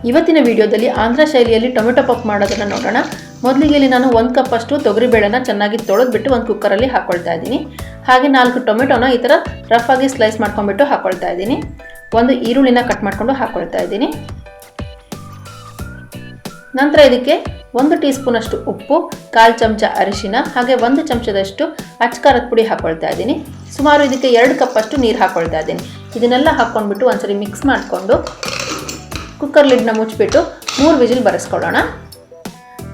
ಇವತ್ತಿನ ವಿಡಿಯೋದಲ್ಲಿ ಆಂಧ್ರ ಶೈಲಿಯಲ್ಲಿ ಟೊಮೆಟೊ ಪಪ್ ಮಾಡೋದನ್ನ ನೋಡೋಣ. ಮೊದಲಿಗೆ ಇಲ್ಲಿ ನಾನು 1 ಕಪ್ ಅಷ್ಟು ತೊಗರಿ ಬೇಳೆನ ಚೆನ್ನಾಗಿ ತೊಳೆದ್ಬಿಟ್ಟು ಒಂದು ಕುಕ್ಕರ್ ಅಲ್ಲಿ ಹಾಕೊಳ್ತಾ ಇದ್ದೀನಿ. ಹಾಗೆ 4 ಟೊಮೆಟೊನ ಈ ತರ ರಫ್ ಆಗಿ ಸ್ಲೈಸ್ ಮಾಡ್ಕೊಂಡ್ಬಿಟ್ಟು ಹಾಕೊಳ್ತಾ ಇದ್ದೀನಿ. ಒಂದು ಈರುಳ್ಳಿನ ಕಟ್ ಮಾಡ್ಕೊಂಡು ಹಾಕೊಳ್ತಾ ಇದ್ದೀನಿ. ನಂತರ ಇದಕ್ಕೆ 1 ಟೀ ಸ್ಪೂನ್ ಅಷ್ಟು ಉಪ್ಪು, 1/4 ಚಮಚ ಅರಿಶಿನ, ಹಾಗೆ 1 ಚಮಚದಷ್ಟು ಅಚ್ಚಕಾರದ ಪುಡಿ ಹಾಕೊಳ್ತಾ ಇದ್ದೀನಿ. ಸುಮಾರು ಇದಕ್ಕೆ 2 ಕಪ್ ಅಷ್ಟು ನೀರು ಹಾಕೊಳ್ತಾ ಇದ್ದೀನಿ. ಇದನ್ನೆಲ್ಲ ಹಾಕೊಂಡ್ಬಿಟ್ಟು ಒಂದ್ಸರಿ ಮಿಕ್ಸ್ ಮಾಡಿಕೊಂಡು ಕುಕ್ಕರ್ ಲಿಡ್ನ ಮುಚ್ಚಿಬಿಟ್ಟು 3 ವಿಜಿಲ್ ಬರೆಸ್ಕೊಳ್ಳೋಣ.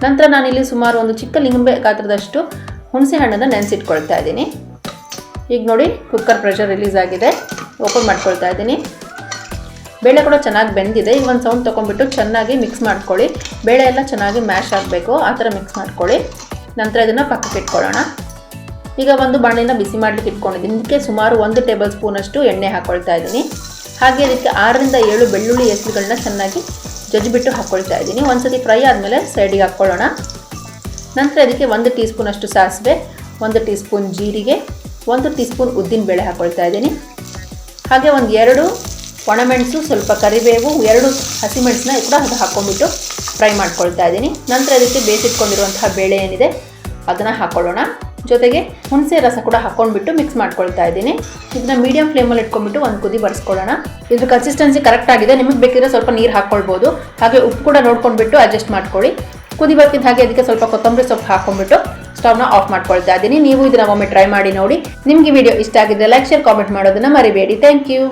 ನಂತರ ನಾನಿಲ್ಲಿ ಸುಮಾರು ಒಂದು ಚಿಕ್ಕ ಲಿಂಬೆ ಗಾತ್ರದಷ್ಟು ಹುಣಸೆ ಹಣ್ಣನ್ನು ನೆನೆಸಿಟ್ಕೊಳ್ತಾ ಇದ್ದೀನಿ. ಈಗ ನೋಡಿ ಕುಕ್ಕರ್ ಪ್ರೆಷರ್ ರಿಲೀಸ್ ಆಗಿದೆ. ಓಪನ್ ಮಾಡ್ಕೊಳ್ತಾ ಇದ್ದೀನಿ. ಬೇಳೆ ಕೂಡ ಚೆನ್ನಾಗಿ ಬೆಂದಿದೆ. ಈಗ ಒಂದು ಸೌಂಡ್ ತೊಗೊಂಡ್ಬಿಟ್ಟು ಚೆನ್ನಾಗಿ ಮಿಕ್ಸ್ ಮಾಡ್ಕೊಳ್ಳಿ. ಬೇಳೆ ಎಲ್ಲ ಚೆನ್ನಾಗಿ ಮ್ಯಾಶ್ ಆಗಬೇಕು, ಆ ಥರ ಮಿಕ್ಸ್ ಮಾಡ್ಕೊಳ್ಳಿ. ನಂತರ ಇದನ್ನು ಪಕ್ಕಕ್ಕೆ ಇಟ್ಕೊಳ್ಳೋಣ. ಈಗ ಒಂದು ಬಾಣಲಿನ ಬಿಸಿ ಮಾಡಲಿಕ್ಕೆ ಇಟ್ಕೊಂಡಿದ್ದೀನಿ. ಇದಕ್ಕೆ ಸುಮಾರು 1 ಟೇಬಲ್ ಸ್ಪೂನ್ ಅಷ್ಟು ಎಣ್ಣೆ ಹಾಕ್ಕೊಳ್ತಾ ಇದ್ದೀನಿ. ಹಾಗೆ ಇದಕ್ಕೆ 6 ರಿಂದ 7 ಬೆಳ್ಳುಳ್ಳಿ ಎಸಳುಗಳನ್ನ ಚೆನ್ನಾಗಿ ಜಜ್ಜಿಬಿಟ್ಟು ಹಾಕ್ಕೊಳ್ತಾ ಇದ್ದೀನಿ. ಒಂದ್ಸತಿ ಫ್ರೈ ಆದಮೇಲೆ ಸೈಡಿಗೆ ಹಾಕ್ಕೊಳ್ಳೋಣ. ನಂತರ ಇದಕ್ಕೆ 1 ಟೀ ಸ್ಪೂನ್ ಅಷ್ಟು ಸಾಸಿವೆ, 1 ಟೀ ಸ್ಪೂನ್ ಜೀರಿಗೆ, 1 ಟೀ ಸ್ಪೂನ್ ಉದ್ದಿನ ಬೇಳೆ ಹಾಕ್ಕೊಳ್ತಾ ಇದ್ದೀನಿ. ಹಾಗೆ 2 ಒಣಮೆಣಸು, ಸ್ವಲ್ಪ ಕರಿಬೇವು, 2 ಹಸಿಮೆಣಸನ್ನ ಕೂಡ ಅದು ಹಾಕ್ಕೊಂಡ್ಬಿಟ್ಟು ಫ್ರೈ ಮಾಡ್ಕೊಳ್ತಾ ಇದ್ದೀನಿ. ನಂತರ ಇದಕ್ಕೆ ಬೇಯಿಸಿಟ್ಕೊಂಡಿರುವಂತಹ ಬೇಳೆ ಏನಿದೆ ಅದನ್ನು ಹಾಕ್ಕೊಳ್ಳೋಣ. ಜೊತೆಗೆ ಹುಣಸೆ ರಸ ಕೂಡ ಹಾಕ್ಕೊಂಡ್ಬಿಟ್ಟು ಮಿಕ್ಸ್ ಮಾಡ್ಕೊಳ್ತಾ ಇದ್ದೀನಿ. ಇದನ್ನ ಮೀಡಿಯಂ ಫ್ಲೇಮಲ್ಲಿ ಇಟ್ಕೊಂಡ್ಬಿಟ್ಟು ಒಂದು ಕುದಿ ಬಡಿಸ್ಕೊಳ್ಳೋಣ. ಇದ್ರ ಕನ್ಸಿಸ್ಟೆನ್ಸಿ ಕರೆಕ್ಟ್ ಆಗಿದೆ. ನಿಮಗೆ ಬೇಕಿದ್ರೆ ಸ್ವಲ್ಪ ನೀರು ಹಾಕ್ಕೊಳ್ಬೋದು. ಹಾಗೆ ಉಪ್ಪು ಕೂಡ ನೋಡ್ಕೊಂಡ್ಬಿಟ್ಟು ಅಡ್ಜಸ್ಟ್ ಮಾಡ್ಕೊಳ್ಳಿ. ಕುದಿ ಬರ್ತಿದ್ದ ಹಾಗೆ ಅದಕ್ಕೆ ಸ್ವಲ್ಪ ಕೊತ್ತಂಬರಿ ಸೊಪ್ಪು ಹಾಕ್ಕೊಂಡ್ಬಿಟ್ಟು ಸ್ಟವ್ನ ಆಫ್ ಮಾಡ್ಕೊಳ್ತಾ ಇದ್ದೀನಿ. ನೀವು ಇದನ್ನ ಒಮ್ಮೆ ಟ್ರೈ ಮಾಡಿ ನೋಡಿ. ನಿಮಗೆ ವಿಡಿಯೋ ಇಷ್ಟ ಆಗಿದ್ರೆ ಲೈಕ್, ಶೇರ್, ಕಾಮೆಂಟ್ ಮಾಡೋದನ್ನ ಮರಿಬೇಡಿ. Thank you.